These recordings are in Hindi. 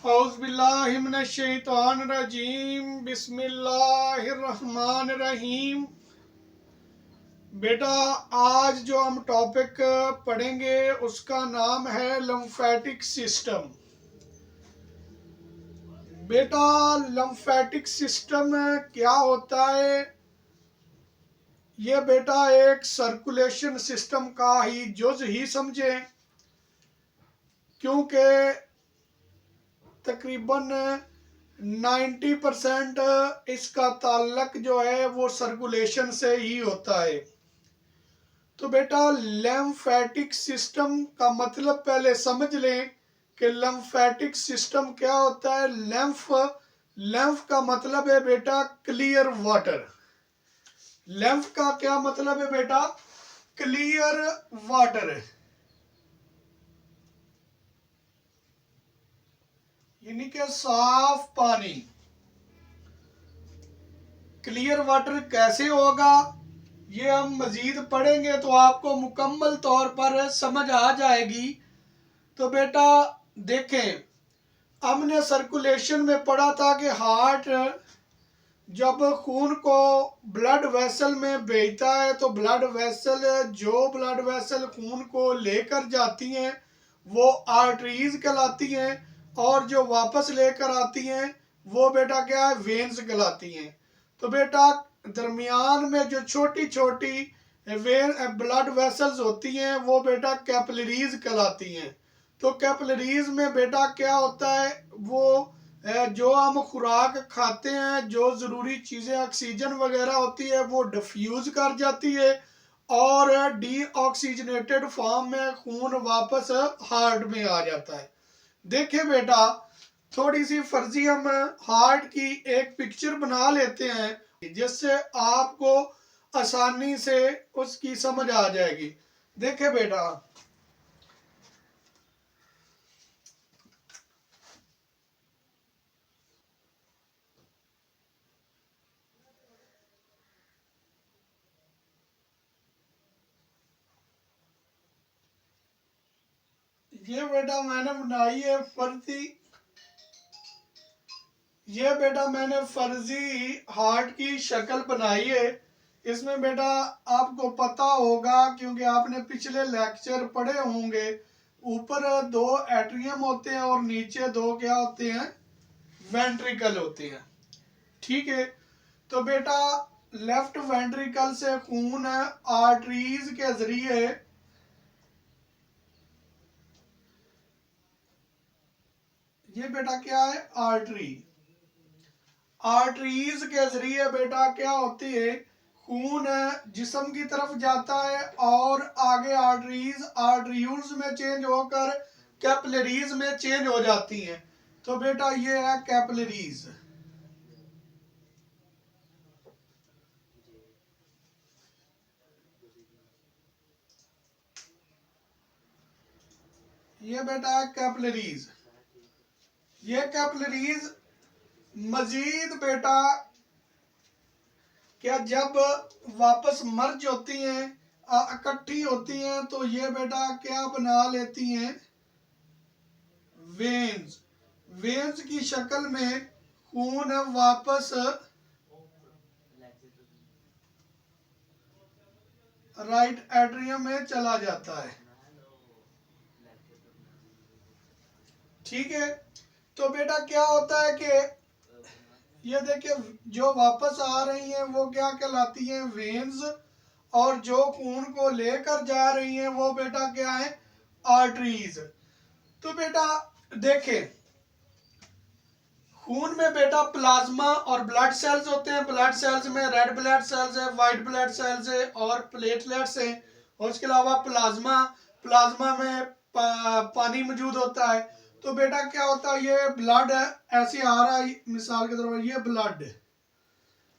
औज़ुबिल्लाहिमिनश्शैतानिर्रजीम बिस्मिल्लाहिर्रहमानिर्रहीम। बेटा, आज जो हम टॉपिक पढ़ेंगे उसका नाम है लम्फेटिक सिस्टम। बेटा, लम्फेटिक सिस्टम क्या होता है? ये बेटा एक सर्कुलेशन सिस्टम का ही जुज़ ही समझे, क्योंकि तकरीबन 90% इसका ताल्लुक जो है वो सर्कुलेशन से ही होता है। तो बेटा, लिम्फेटिक सिस्टम का मतलब पहले समझ लें कि लिम्फेटिक सिस्टम क्या होता है। लिम्फ का मतलब है बेटा क्लियर वाटर। लिम्फ का क्या मतलब है बेटा? क्लियर वाटर, यानी कि साफ पानी। क्लियर वाटर कैसे होगा, ये हम मजीद पढ़ेंगे तो आपको मुकम्मल तौर पर समझ आ जाएगी। तो बेटा देखें, हमने सर्कुलेशन में पढ़ा था कि हार्ट जब खून को ब्लड वेसल में भेजता है तो ब्लड वेसल खून को लेकर जाती हैं वो आर्टरीज कहलाती हैं, और जो वापस लेकर आती हैं वो बेटा क्या है? वेन्स कहलाती हैं। तो बेटा दरमियान में जो छोटी छोटी ब्लड वेसल्स होती हैं वो बेटा कैपिलरीज कहलाती हैं। तो कैपिलरीज में बेटा क्या होता है? वो जो हम खुराक खाते हैं, जो ज़रूरी चीज़ें ऑक्सीजन वगैरह होती है वो डिफ्यूज़ कर जाती है और डीऑक्सीजनेटेड फॉर्म में खून वापस हार्ट में आ जाता है। देखिए बेटा, थोड़ी सी फर्जी हम हार्ट की एक पिक्चर बना लेते हैं जिससे आपको आसानी से उसकी समझ आ जाएगी। देखिए बेटा, ये बेटा मैंने बनाई है फर्जी, ये बेटा मैंने फर्जी हार्ट की शक्ल बनाई है। इसमें बेटा आपको पता होगा क्योंकि आपने पिछले लेक्चर पढ़े होंगे, ऊपर दो एट्रियम होते हैं और नीचे दो क्या होते हैं? वेंट्रिकल होते हैं। ठीक है। तो बेटा लेफ्ट वेंट्रिकल से खून आर्टरीज के जरिए, ये बेटा क्या है? आर्टरी। आर्टरीज के जरिए बेटा क्या होती है? खून जिस्म की तरफ जाता है और आगे आर्टरीज में चेंज होकर कैपिलरीज में चेंज हो जाती हैं। तो बेटा ये है कैपिलरीज। ये बेटा है कैपिलरीज। ये कैपिलरीज मजीद बेटा क्या जब वापस मर्ज होती हैं, इकट्ठी होती हैं, तो ये बेटा क्या बना लेती हैं? वेन्स। वेन्स की शक्ल में खून वापस राइट एट्रियम में चला जाता है। ठीक है। तो बेटा क्या होता है कि ये देखिए, जो वापस आ रही हैं वो क्या कहलाती हैं? वेन्स। और जो खून को लेकर जा रही हैं वो बेटा क्या है? आर्टरीज। तो बेटा देखें, खून में बेटा प्लाज्मा और ब्लड सेल्स होते हैं। ब्लड सेल्स में रेड ब्लड सेल्स है, व्हाइट ब्लड सेल्स है और प्लेटलेट्स हैं। और उसके अलावा प्लाज्मा प्लाज्मा में पानी मौजूद होता है। तो बेटा क्या होता है? ये ब्लड ऐसे आ रहा है, मिसाल के तौर पर ये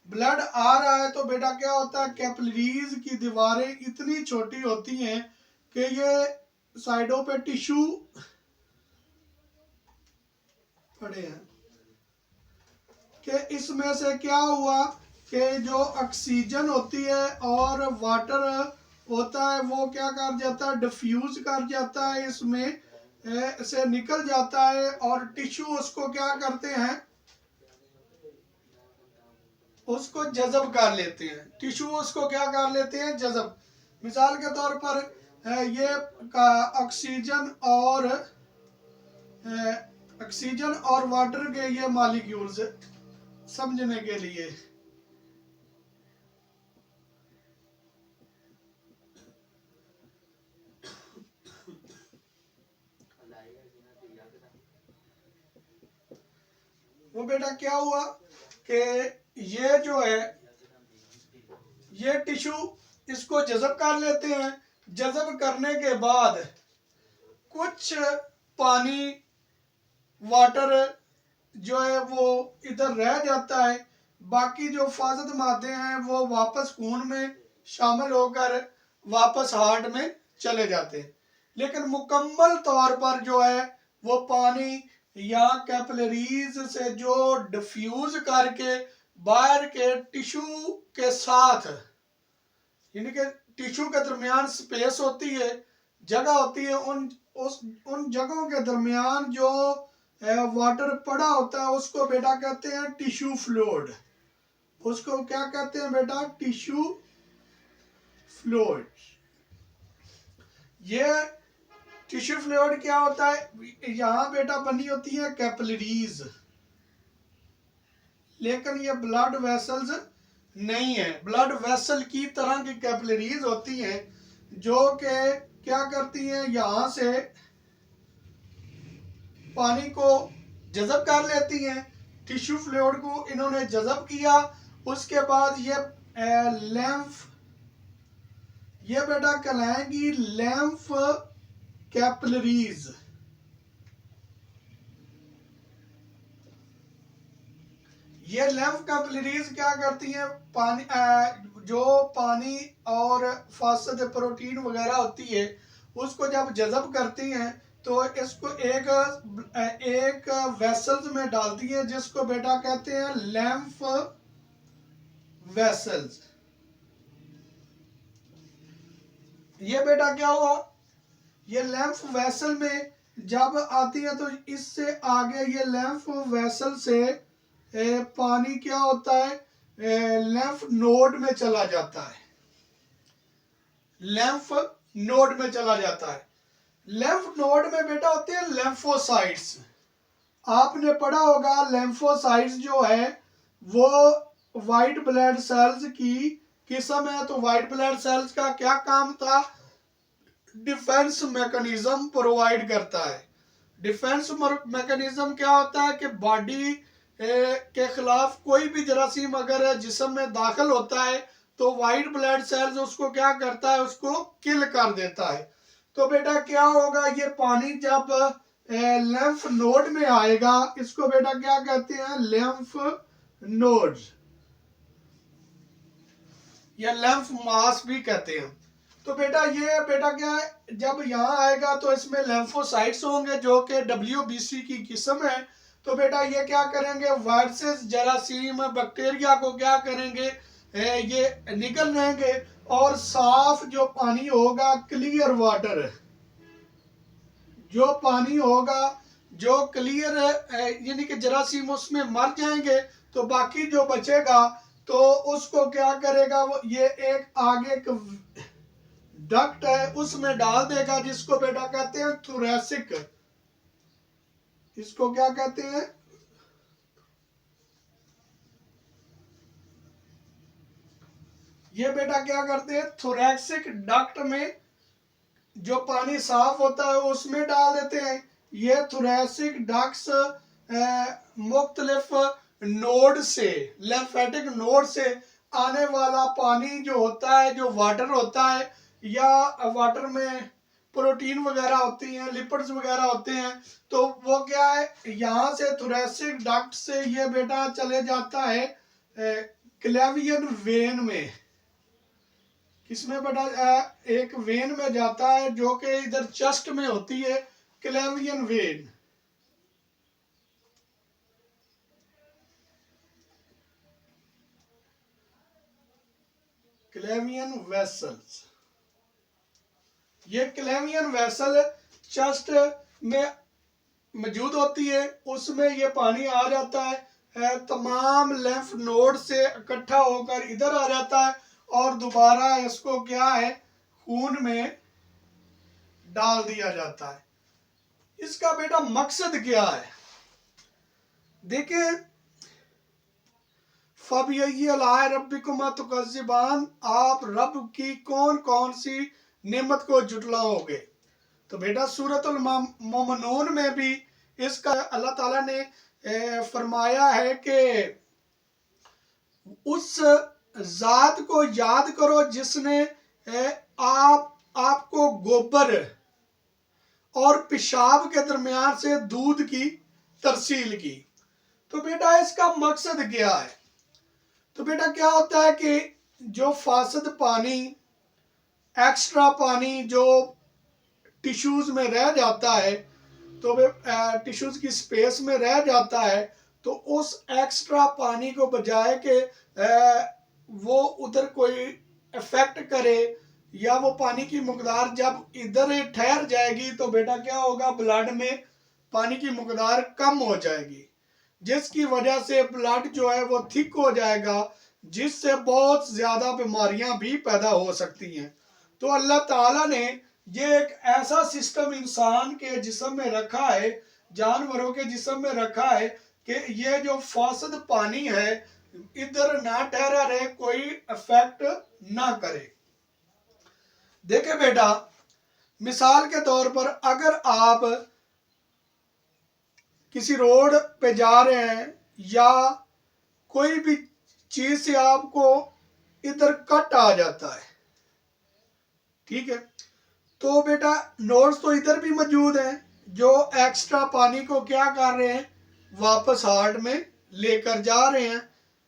ब्लड आ रहा है, तो बेटा क्या होता है? कैपिलरीज की दीवारें इतनी छोटी होती हैं कि ये साइडों पे टिश्यू पड़े हैं कि इसमें से क्या हुआ कि जो ऑक्सीजन होती है और वाटर होता है वो क्या कर जाता है? डिफ्यूज कर जाता है इसमें, से निकल जाता है और टिश्यू उसको क्या करते हैं, उसको जज़ब कर लेते हैं। टिश्यू उसको क्या कर लेते हैं, जज़ब। मिसाल के तौर पर ये ऑक्सीजन और वाटर के ये मॉलिक्यूल्स समझने के लिए, वो बेटा क्या हुआ कि ये जो है ये टिश्यू इसको जज़ब कर लेते हैं। जज़ब करने के बाद कुछ पानी, वाटर जो है वो इधर रह जाता है, बाकी जो फाजत मादे हैं वो वापस खून में शामिल होकर वापस हार्ट में चले जाते हैं। लेकिन मुकम्मल तौर पर जो है वो पानी या कैपिलरीज से जो डिफ्यूज करके बाहर के टिश्यू के साथ, यानी कि टिश्यू के दरमियान स्पेस होती है, जगह होती है, उन जगहों के दरमियान जो वाटर पड़ा होता है उसको बेटा कहते हैं टिश्यू फ्लूइड। उसको क्या कहते हैं बेटा, टिश्यू फ्लूइड। ये टिश्यू फ्लूइड क्या होता है, यहाँ बेटा बनी होती है कैपिलरीज, लेकिन ये ब्लड वेसल्स नहीं है। ब्लड वेसल की तरह की कैपिलरीज होती हैं जो कि क्या करती हैं, यहाँ से पानी को जज़ब कर लेती हैं। टिश्यू फ्लूइड को इन्होंने जज़ब किया, उसके बाद ये बेटा कहलाएंगी लैम्फ कैपिलरीज। ये लैम्फ कैपिलरीज क्या करती हैं, पानी जो पानी और फास्फेट प्रोटीन वगैरह होती है उसको जब जज़ब करती हैं तो इसको एक वेसल्स में डालती है जिसको बेटा कहते हैं लैम्फ वेसल्स। ये बेटा क्या हुआ, ये लैम्फ वेसल में जब आती है तो इससे आगे ये लैम्फ वेसल से पानी क्या होता है, लैम्फ नोड में चला जाता है। लैम्फ नोड में चला जाता है। लैम्फ नोड में बेटा होते हैं लैम्फोसाइट्स। आपने पढ़ा होगा लैम्फोसाइट्स जो है वो वाइट ब्लड सेल्स की किस्म है। तो वाइट ब्लड सेल्स का क्या काम था, डिफेंस मैकेनिज्म प्रोवाइड करता है। डिफेंस मैकेनिज्म क्या होता है कि बॉडी के खिलाफ कोई भी जरासीम अगर जिस्म में दाखिल होता है तो वाइट ब्लड सेल्स उसको क्या करता है, उसको किल कर देता है। तो बेटा क्या होगा, ये पानी जब लिम्फ नोड में आएगा इसको बेटा क्या कहते हैं, लिम्फ नोड या लिम्फ मास भी कहते हैं। तो बेटा ये बेटा क्या है, जब यहाँ आएगा तो इसमें लिम्फोसाइट्स होंगे जो कि WBC की किस्म है। तो बेटा ये क्या करेंगे, वायरसेस, जरासीम, बैक्टीरिया को क्या करेंगे, ये निकल रहेंगे और साफ जो पानी होगा, क्लियर वाटर जो पानी होगा जो क्लियर है, यानी कि जरासीम उसमें मर जाएंगे तो बाकी जो बचेगा तो उसको क्या करेगा, वो ये एक आगे डक्ट है उसमें डाल देगा जिसको बेटा कहते हैं थोरैसिक। इसको क्या कहते हैं, ये बेटा क्या करते हैं, थोरैसिक डक्ट में जो पानी साफ होता है उसमें डाल देते हैं। ये थोरैसिक डक्ट्स मुख्तलिफ नोड से, लिम्फेटिक नोड से आने वाला पानी जो होता है, जो वाटर होता है या वाटर में प्रोटीन वगैरह होती हैं, लिपिड्स वगैरह होते हैं, तो वो क्या है, यहाँ से थोरैसिक डक्ट से ये बेटा चले जाता है क्लेवियन वेन में। किसमें बेटा, एक वेन में जाता है जो कि इधर चेस्ट में होती है, क्लेवियन वेन। क्लेवियन वेसल्स, ये क्लेवियन वेसल चेस्ट में मौजूद होती है, उसमें ये पानी आ जाता है, तमाम लेम्फ नोड से इकट्ठा होकर इधर आ जाता है और दोबारा इसको क्या है, खून में डाल दिया जाता है। इसका बेटा मकसद क्या है? देखिए, फबिय्यी आलाए रब्बिकुमा तुकज़्ज़िबान, आप रब की कौन कौन सी नेमत को जुटलाओगे। तो बेटा सूरतुल मोमिनून में भी इसका अल्लाह ताला ने फरमाया है कि उस जात को याद करो जिसने आपको गोबर और पेशाब के दरमियान से दूध की तरसील की। तो बेटा इसका मकसद क्या है? तो बेटा क्या होता है कि जो फासद पानी, एक्स्ट्रा पानी जो टिश्यूज में रह जाता है, तो टिश्यूज की स्पेस में रह जाता है, तो उस एक्स्ट्रा पानी को बजाय के वो उधर कोई इफेक्ट करे या वो पानी की मकदार जब इधर ठहर जाएगी तो बेटा क्या होगा, ब्लड में पानी की मकदार कम हो जाएगी, जिसकी वजह से ब्लड जो है वो थिक हो जाएगा, जिससे बहुत ज्यादा बीमारियां भी पैदा हो सकती हैं। तो अल्लाह ताला ने ये एक ऐसा सिस्टम इंसान के जिस्म में रखा है, जानवरों के जिस्म में रखा है कि ये जो फासद पानी है इधर ना ठहरा रहे, कोई इफेक्ट ना करे। देखे बेटा, मिसाल के तौर पर अगर आप किसी रोड पे जा रहे हैं या कोई भी चीज से आपको इधर कट आ जाता है, ठीक है, तो बेटा नोड्स तो इधर भी मौजूद हैं जो एक्स्ट्रा पानी को क्या कर रहे हैं, वापस हार्ट में लेकर जा रहे हैं।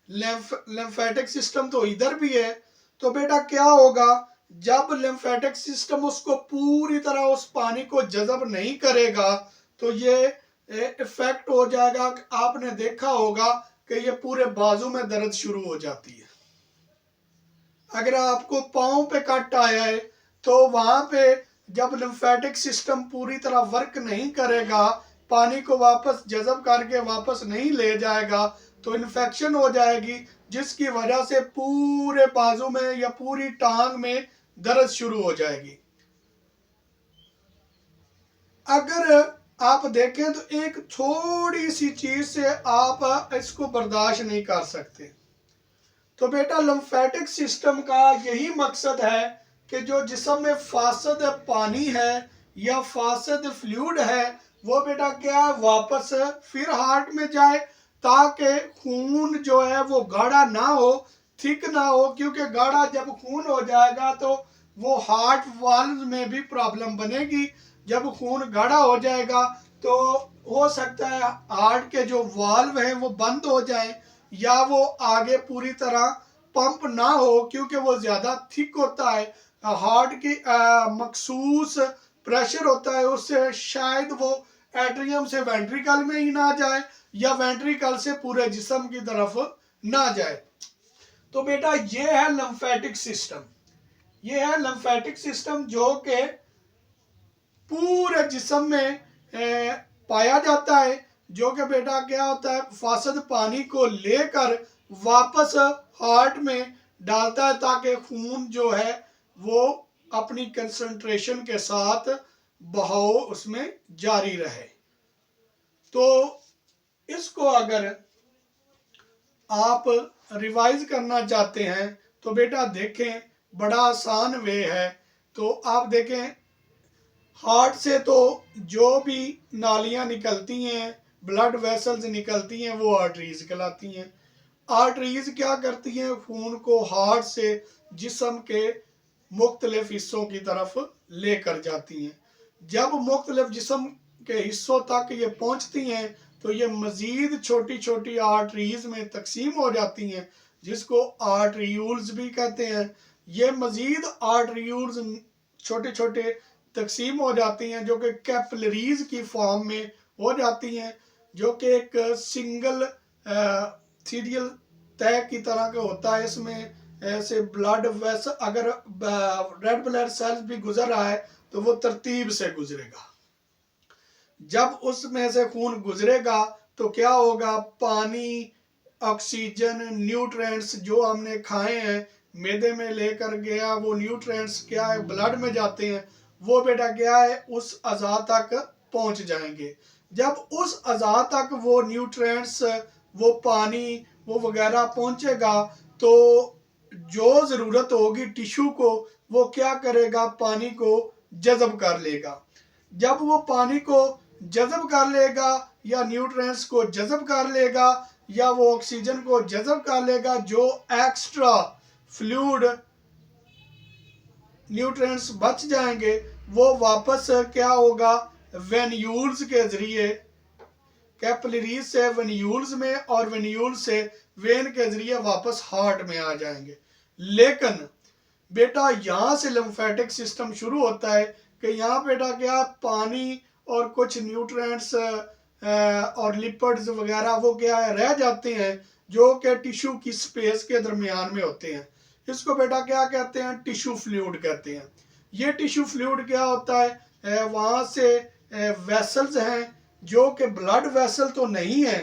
लिम्फेटिक सिस्टम तो इधर भी है। तो बेटा क्या होगा, जब लिम्फेटिक सिस्टम उसको पूरी तरह उस पानी को जज़ब नहीं करेगा तो ये इफेक्ट हो जाएगा। आपने देखा होगा कि ये पूरे बाजू में दर्द शुरू हो जाती है। अगर आपको पाँव पे कट आया है तो वहां पे जब लिम्फेटिक सिस्टम पूरी तरह वर्क नहीं करेगा, पानी को वापस जज़ब करके वापस नहीं ले जाएगा, तो इन्फेक्शन हो जाएगी, जिसकी वजह से पूरे बाजू में या पूरी टांग में दर्द शुरू हो जाएगी। अगर आप देखें तो एक थोड़ी सी चीज से आप इसको बर्दाश्त नहीं कर सकते। तो बेटा लिम्फेटिक सिस्टम का यही मकसद है कि जो जिस्म में फासद पानी है या फासद फ्लूइड है वो बेटा क्या है, वापस फिर हार्ट में जाए, ताकि खून जो है वो गाढ़ा ना हो, थिक ना हो, क्योंकि गाढ़ा जब खून हो जाएगा तो वो हार्ट वाल्व में भी प्रॉब्लम बनेगी। जब खून गाढ़ा हो जाएगा तो हो सकता है हार्ट के जो वाल्व हैं वो बंद हो जाएं या वो आगे पूरी तरह पंप ना हो, क्योंकि वो ज्यादा थिक होता है। हार्ट की मखसूस प्रेशर होता है, उससे शायद वो एट्रियम से वेंट्रिकल में ही ना जाए या वेंट्रिकल से पूरे जिस्म की तरफ ना जाए। तो बेटा ये है लिम्फेटिक सिस्टम। ये है लिम्फेटिक सिस्टम जो कि पूरे जिस्म में पाया जाता है, जो कि बेटा क्या होता है, फासद पानी को लेकर वापस हार्ट में डालता है ताकि खून जो है वो अपनी कंसंट्रेशन के साथ बहाव उसमें जारी रहे। तो इसको अगर आप रिवाइज करना चाहते हैं तो बेटा देखें, बड़ा आसान वे है। तो आप देखें, हार्ट से तो जो भी नालियां निकलती हैं, ब्लड वेसल्स निकलती हैं, वो आर्टरीज कहलाती हैं। आर्टरीज क्या करती हैं, खून को हार्ट से जिस्म के मुख्तलिफ हिस्सों की तरफ लेकर जाती हैं। जब मुख्तलिफ जिस्म के हिस्सों तक ये पहुंचती हैं तो ये मजीद छोटी छोटी आर्टरीज में तकसीम हो जाती हैं, जिसको आर्टरीयूल्स भी कहते हैं। ये मजीद आर्टरीयूल्स छोटे छोटे तकसीम हो जाती हैं जो कि कैपिलरीज की फॉर्म में हो जाती हैं, जो कि एक सिंगल सीरियल तय की तरह का होता है। इसमें ऐसे ब्लड वेसल, अगर रेड ब्लड सेल्स भी गुजर रहा है तो वो तरतीब से गुजरेगा। जब उसमें से खून गुजरेगा तो क्या होगा, पानी, ऑक्सीजन, न्यूट्रिएंट्स जो हमने खाए हैं, मैदे में लेकर गया वो न्यूट्रिएंट्स क्या है ब्लड में जाते हैं, वो बेटा क्या है उस अज़ा तक पहुंच जाएंगे। जब उस अज़ा तक वो न्यूट्रिएंट्स, वो पानी, वो वगैरह पहुंचेगा तो जो ज़रूरत होगी टिश्यू को, वो क्या करेगा, पानी को जज़ब कर लेगा। जब वो पानी को जज़ब कर लेगा या न्यूट्रिएंट्स को जज़ब कर लेगा या वो ऑक्सीजन को जज़ब कर लेगा, जो एक्स्ट्रा फ्लूइड न्यूट्रिएंट्स बच जाएंगे वो वापस क्या होगा, वेन्यूल्स के जरिए, कैपिलरीज से वेन्यूल्स में और वेन्यूल से वेन के जरिए वापस हार्ट में आ जाएंगे। लेकिन बेटा यहाँ से लिम्फेटिक सिस्टम शुरू होता है कि यहाँ बेटा क्या पानी और कुछ न्यूट्रिएंट्स और लिपिड्स वगैरह वो क्या है रह जाते हैं, जो कि टिश्यू की स्पेस के दरमियान में होते हैं। इसको बेटा क्या कहते हैं, टिश्यू फ्लूइड कहते हैं। ये टिश्यू फ्लूइड क्या होता है, वहाँ से वेसल्स हैं जो कि ब्लड वेसल तो नहीं है,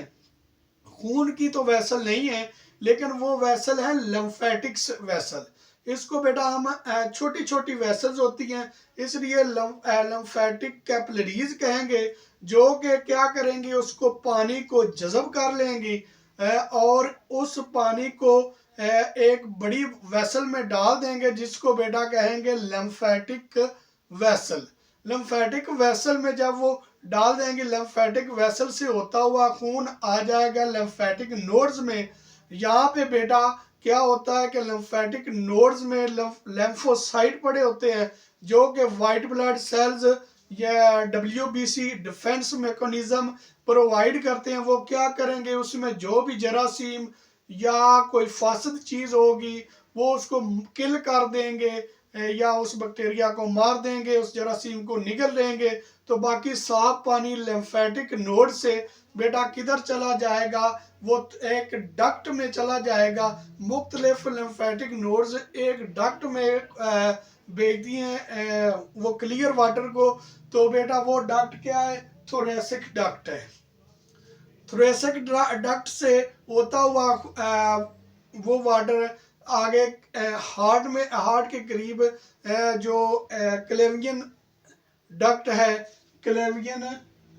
खून की तो वेसल नहीं है, लेकिन वो वेसल है लिम्फेटिक्स वेसल। इसको बेटा हम छोटी छोटी वेसल्स होती हैं इसलिए लिम्फेटिक कैपिलरीज कहेंगे, जो कि क्या करेंगे, उसको पानी को जज़ब कर लेंगी और उस पानी को एक बड़ी वेसल में डाल देंगे जिसको बेटा कहेंगे लिम्फेटिक वेसल। लिम्फेटिक वेसल में जब वो डाल देंगे, लिम्फेटिक वेसल से होता हुआ खून आ जाएगा लिम्फेटिक नोड्स में। यहाँ पे बेटा क्या होता है कि लिम्फेटिक नोड्स में लिम्फोसाइट पड़े होते हैं जो कि वाइट ब्लड सेल्स या WBC डिफेंस मैकेनिज्म प्रोवाइड करते हैं। वो क्या करेंगे, उसमें जो भी जरासीम या कोई फासद चीज़ होगी वो उसको किल कर देंगे या उस बैक्टीरिया को मार देंगे, उस जरासीम को निगल देंगे। तो बाकी साफ पानी लिम्फेटिक नोड से बेटा किधर चला जाएगा, वो एक डक्ट में चला जाएगा। मुख्तलिफ लिम्फेटिक नोड्स एक डक्ट में भेज दिए वो क्लियर वाटर को, तो बेटा वो डक्ट क्या है, थोरेसिक डक्ट है। थोरेसिक डक्ट से होता हुआ वो वाटर आगे हार्ट में, हार्ट के करीब जो क्लेवियन डक्ट है, क्लेवियन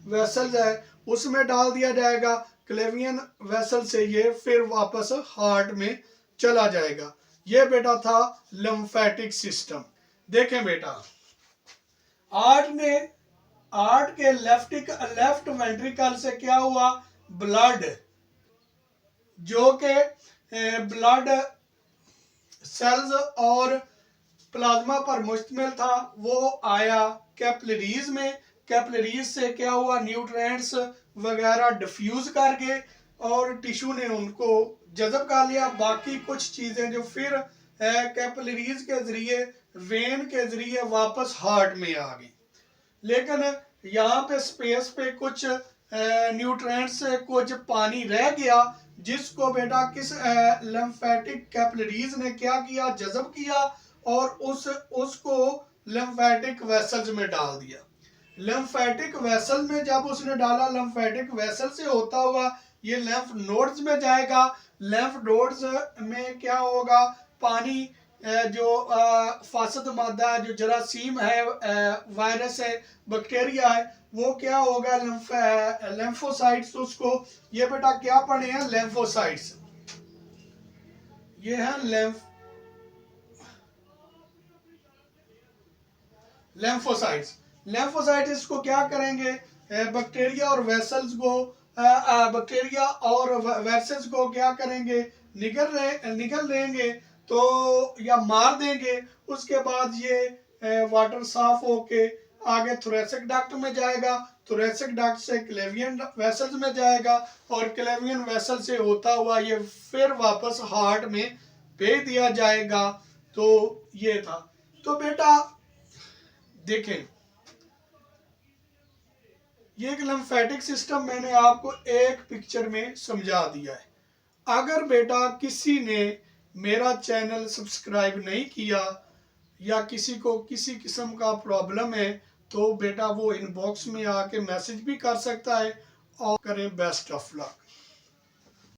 वेसल्स है, उसमें डाल दिया जाएगा। क्लेवियन वेसल से ये फिर वापस हार्ट में चला जाएगा। ये बेटा था लिम्फेटिक सिस्टम। देखें बेटा, हार्ट के लेफ्ट वेंट्रिकल से क्या हुआ, ब्लड जो के ब्लड सेल्स और प्लाज्मा पर मुश्तमिल था वो आया कैपिलरीज में। कैपिलरीज से क्या हुआ, न्यूट्रिएंट्स वगैरह डिफ्यूज कर गए और टिश्यू ने उनको जज़ब कर लिया। बाकी कुछ चीज़ें जो फिर कैपिलरीज के जरिए, वेन के जरिए वापस हार्ट में आ गई। लेकिन यहाँ पे स्पेस पे कुछ न्यूट्रिएंट्स, कुछ पानी रह गया जिसको बेटा किस लिम्फेटिक कैपिलरीज ने क्या किया, जज़ब किया और उसको लिम्फेटिक वेसल्स में डाल दिया। लिम्फेटिक वेसल में जब उसने डाला, लिम्फेटिक वेसल से होता हुआ ये लिम्फ नोड्स में जाएगा। लिम्फ नोड्स में क्या होगा, पानी जो फासद मादा है, जो जरासीम है, वायरस है, बैक्टीरिया है, वो क्या होगा, लिम्फोसाइट्स, उसको ये बेटा क्या पढ़े हैं, लिम्फोसाइट्स। ये है लिम्फोसाइट्स। लिम्फोसाइट्स इसको क्या करेंगे, बैक्टीरिया और वेसल्स को, बैक्टीरिया और वेसल्स को क्या करेंगे, निगल देंगे तो या मार देंगे। उसके बाद ये वाटर साफ होके आगे थोरेसिक डक्ट में जाएगा, थोरेसिक डक्ट से क्लेवियन वेसल्स में जाएगा और क्लेवियन वेसल से होता हुआ ये फिर वापस हार्ट में भेज दिया जाएगा। तो ये था। तो बेटा देखें, ये एक लिम्फेटिक सिस्टम मैंने आपको एक पिक्चर में समझा दिया है। अगर बेटा किसी ने मेरा चैनल सब्सक्राइब नहीं किया या किसी को किसी किस्म का प्रॉब्लम है तो बेटा वो इनबॉक्स में आके मैसेज भी कर सकता है और करें। Best of luck.